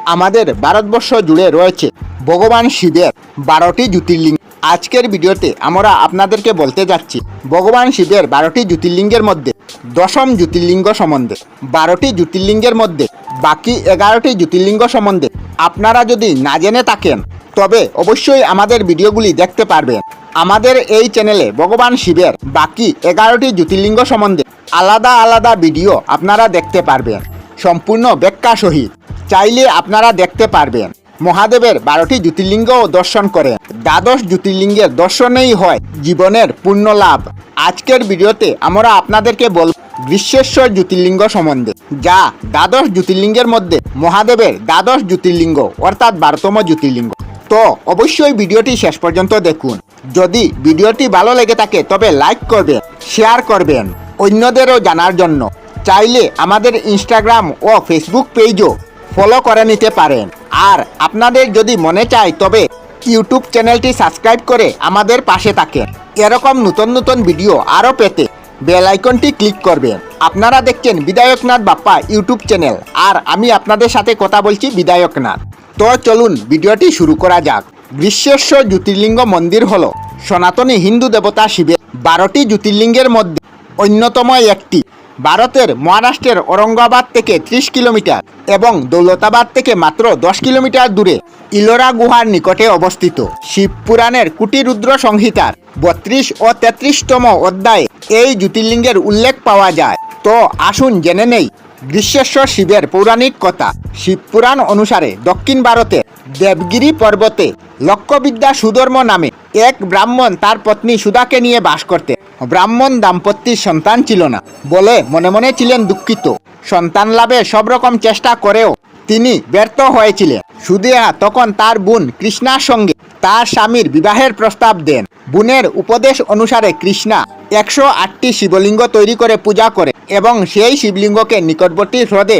আমাদের ভারতবর্ষ জুড়ে রয়েছে ভগবান শিবের 12টি জ্যোতির্লিঙ্গ। আজকের ভিডিওতে আমরা আপনাদেরকে বলতে যাচ্ছি ভগবান শিবের 12টি জ্যোতির্লিঙ্গের মধ্যে দশম জ্যোতির্লিঙ্গ সম্বন্ধে। 12টি জ্যোতির্লিঙ্গের মধ্যে বাকি 11টি জ্যোতির্লিঙ্গ সম্বন্ধে আপনারা যদি না জেনে থাকেন তবে অবশ্যই আমাদের ভিডিওগুলি দেখতে পারবেন। আমাদের এই চ্যানেলে ভগবান শিবের বাকি 11টি জ্যোতির্লিঙ্গ সম্বন্ধে আলাদা আলাদা ভিডিও আপনারা দেখতে পারবেন সম্পূর্ণ ব্যাখ্যা সহিত। চাইলে আপনারা দেখতে পারবেন। মহাদেবের 12টি জ্যোতির্লিঙ্গও দর্শন করে। দ্বাদশ জ্যোতির্লিঙ্গের দর্শনেই হয় জীবনের পূর্ণ লাভ। আজকের ভিডিওতে আমরা আপনাদেরকে বলব গ্রীষ্মেশ্বর জ্যোতির্লিঙ্গ সম্বন্ধে, যা দ্বাদশ জ্যোতির্লিঙ্গের মধ্যে মহাদেবের দ্বাদশ জ্যোতির্লিঙ্গ অর্থাৎ 12তম জ্যোতির্লিঙ্গ। তো অবশ্যই ভিডিওটি শেষ পর্যন্ত দেখুন। যদি ভিডিওটি ভালো লেগে থাকে তবে লাইক করবেন, শেয়ার করবেন অন্যদেরও জানার জন্য। চাইলে আমাদের ইনস্টাগ্রাম ও ফেসবুক পেজও ফলো করে নিতে পারেন। আর আপনাদের যদি মনে চায় তবে ইউটিউব চ্যানেলটি সাবস্ক্রাইব করে আমাদের পাশে থাকেন। এরকম নতুন নতুন ভিডিও আরও পেতে বেল আইকনটি ক্লিক করবেন। আপনারা দেখছেন বিধায়কনাথ বাপ্পা ইউটিউব চ্যানেল, আর আমি আপনাদের সাথে কথা বলছি বিধায়কনাথ। তো চলুন ভিডিওটি শুরু করা যাক। গ্রীষ্মেশ্বর জ্যোতির্লিঙ্গ মন্দির হল সনাতনী হিন্দু দেবতা শিবের 12টি জ্যোতির্লিঙ্গের মধ্যে অন্যতম একটি। ভারতের মহারাষ্ট্রের ঔরঙ্গাবাদ থেকে 30 কিলোমিটার এবং দৌলতাবাদ থেকে মাত্র 10 কিলোমিটার দূরে ইলোরা গুহার নিকটে অবস্থিত। শিবপুরাণের কুটিরুদ্র সংহিতার 32 ও 33তম অধ্যায়ে এই জ্যোতির্লিঙ্গের উল্লেখ পাওয়া যায়। তো আসুন জেনে নেই গ্রীষ্মেশ্বর শিবের পৌরাণিক কথা। শিবপুরাণ অনুসারে দক্ষিণ ভারতে দেবগিরি পর্বতে লক্ষ্যবিদ্যা সুধর্ম নামে এক ব্রাহ্মণ তার পত্নী সুধাকে নিয়ে বাস করতেন। ব্রাহ্মণ দাম্পত্যের সন্তান ছিল না বলে মনে মনে ছিলেন দুঃখিত। সন্তান লাভে সব রকম চেষ্টা করেও তিনি ব্যর্থ হয়েছিলেন। সুদেহা তখন তার বোন কৃষ্ণার সঙ্গে তার স্বামীর বিবাহের প্রস্তাব দেন। বোনের উপদেশ অনুসারে কৃষ্ণা 108টি শিবলিঙ্গ তৈরি করে পূজা করে এবং সেই শিবলিঙ্গকে নিকটবর্তী হ্রদে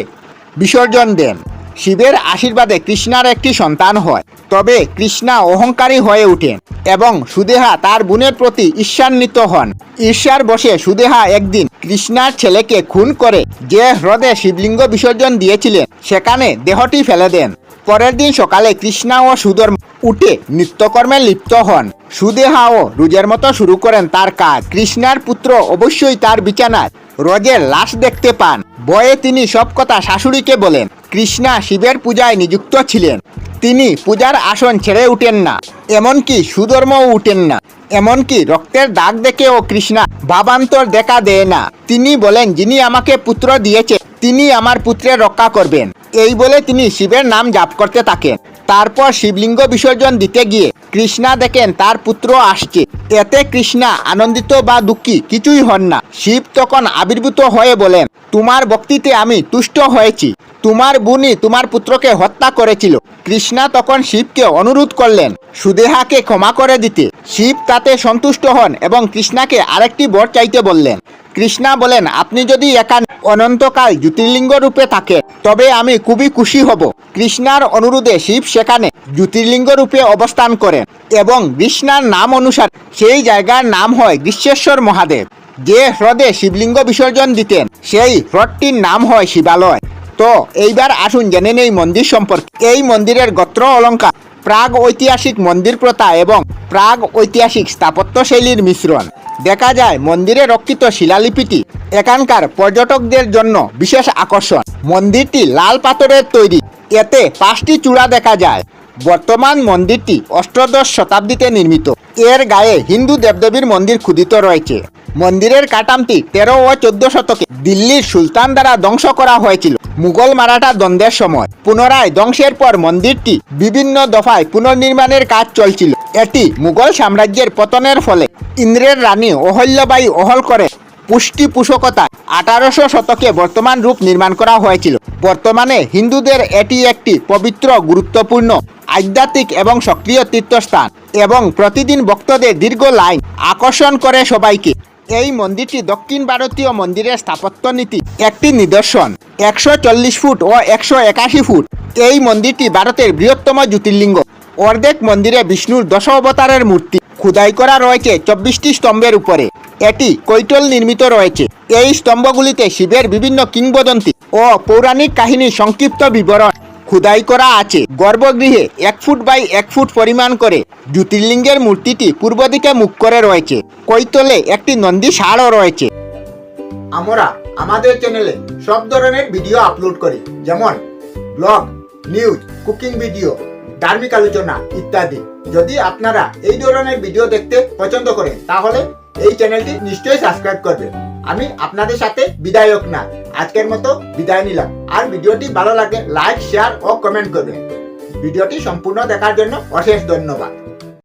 বিসর্জন দেন। শিবের আশীর্বাদে কৃষ্ণার একটি সন্তান হয়। তবে কৃষ্ণা অহংকারী হয়ে ওঠেন এবং সুদেহা তার বোনের প্রতি ঈর্ষান্বিত হন। ঈর্ষার বশে সুদেহা একদিন কৃষ্ণার ছেলেকে খুন করে যে হ্রদে শিবলিঙ্গ বিসর্জন দিয়েছিলেন সেখানে দেহটি ফেলে দেন। পরের দিন সকালে কৃষ্ণা ও সুধর্ম উঠে নিত্যকর্মে লিপ্ত হন। সুদেহাও রোজের মতো শুরু করেন তার কাজ। কৃষ্ণার পুত্র অবশ্যই তার বিছানায় রোজের লাশ দেখতে পান। ভয়ে তিনি সব কথা শাশুড়িকে বলেন। কৃষ্ণা শিবের পূজায় নিযুক্ত ছিলেন। তিনি পূজার আসন ছেড়ে উঠেন না, এমনকি সুধর্মও উঠেন না। এমনকি রক্তের দাগ দেখেও কৃষ্ণা ভাবান্তর দেখা দেয় না। তিনি বলেন, যিনি আমাকে পুত্র দিয়েছে তিনি আমার পুত্রের রক্ষা করবেন। এই বলে তিনি শিবের নাম জাপ করতে থাকেন। তারপর শিবলিঙ্গ বিসর্জন দিতে গিয়ে কৃষ্ণা দেখেন তার পুত্র আসছে। এতে কৃষ্ণা আনন্দিত বা দুঃখী কিছুই হন না। শিব তখন আবির্ভূত হয়ে বলেন, তোমার ভক্তিতে আমি তুষ্ট হয়েছি। তোমার বোনই তোমার পুত্রকে হত্যা করেছিল। কৃষ্ণা তখন শিবকে অনুরোধ করলেন সুদেহাকে ক্ষমা করে দিতে। শিব তাতে সন্তুষ্ট হন এবং কৃষ্ণাকে আরেকটি বর চাইতে বললেন। কৃষ্ণা বলেন, আপনি যদি এখানে অনন্তকাল জ্যোতির্লিঙ্গ রূপে থাকেন তবে আমি খুবই খুশি হব। কৃষ্ণার অনুরোধে শিব সেখানে জ্যোতির্লিঙ্গ রূপে অবস্থান করেন এবং কৃষ্ণার নাম অনুসারে সেই জায়গার নাম হয় গ্রীষ্মেশ্বর মহাদেব। যে হ্রদে শিবলিঙ্গ বিসর্জন দিতেন সেই হ্রদটির নাম হয় শিবালয়। তো এইবার আসুন জেনে নেই মন্দির সম্পর্কে। এই মন্দিরের গোত্র অলঙ্কার প্রাগ ঐতিহাসিক মন্দির প্রথা এবং প্রাগ ঐতিহাসিক স্থাপত্যশৈলীর মিশ্রণ। দেখা যায় মন্দিরে রক্ষিত শিলালিপিটি এখানকার পর্যটকদের জন্য বিশেষ আকর্ষণ। মন্দিরটি লাল পাথরের তৈরি, এতে 5টি চূড়া দেখা যায়। বর্তমান মন্দিরটি অষ্টাদশ শতাব্দীতে নির্মিত। এর গায়ে হিন্দু দেবদেবীর মন্দির খোদিত রয়েছে। মন্দিরের কাঠামোটি 13 ও 14 শতকে দিল্লির সুলতান দ্বারা ধ্বংস করা হয়েছিল মুঘল মারাঠা দ্বন্দ্বের সময়। পুনরায় ধ্বংসের পর মন্দিরটি বিভিন্ন দফায় পুনর্নির্মাণের কাজ চলছিল। এটি মুঘল সাম্রাজ্যের পতনের ফলে ইন্দ্রের রানী অহল্যাবাই অহোলকরের পৃষ্ঠপোষকতায় 1800 শতকে বর্তমান রূপ নির্মাণ করা হয়েছিল। বর্তমানে হিন্দুদের এটি একটি পবিত্র, গুরুত্বপূর্ণ, আধ্যাত্মিক এবং সক্রিয় তীর্থস্থান এবং প্রতিদিন ভক্তদের দীর্ঘ লাইন আকর্ষণ করে সবাইকে। এই মন্দিরটি দক্ষিণ ভারতীয় মন্দিরের স্থাপত্য নীতি একটি নিদর্শন। 140 ফুট ও 181 ফুট। এই মন্দিরটি ভারতের বৃহত্তম জ্যোতির্লিঙ্গ। অর্ধেক মন্দিরে বিষ্ণুর 10 অবতারের মূর্তি খোদাই করা রয়েছে 24টি স্তম্ভের উপরে। এটি কৈটল নির্মিত রয়েছে। এই স্তম্ভগুলিতে শিবের বিভিন্ন কিংবদন্তি ও পৌরাণিক কাহিনীর সংক্ষিপ্ত বিবরণ খোদাই করা আছে। গর্ভগৃহে 1 ফুট বাই 1 ফুট পরিমাণ করে জ্যোতির্লিঙ্গের মূর্তিটি পূর্ব দিকে মুখ করে রয়েছে। কৈতলে একটি নন্দী ষাঁড়ও রয়েছে। আমরা আমাদের চ্যানেলে সব ধরনের ভিডিও আপলোড করি, যেমন ব্লগ, নিউজ, কুকিং ভিডিও, ধার্মিক আলোচনা ইত্যাদি। যদি আপনারা এই ধরনের ভিডিও দেখতে পছন্দ করেন তাহলে এই চ্যানেলটি নিশ্চয়ই সাবস্ক্রাইব করবেন। আমি আপনাদের সাথে বিদায়ক না, আজকের মতো বিদায় নিলাম। আর ভিডিওটি ভালো লাগে লাইক, শেয়ার ও কমেন্ট করবেন। ভিডিওটি সম্পূর্ণ দেখার জন্য অশেষ ধন্যবাদ।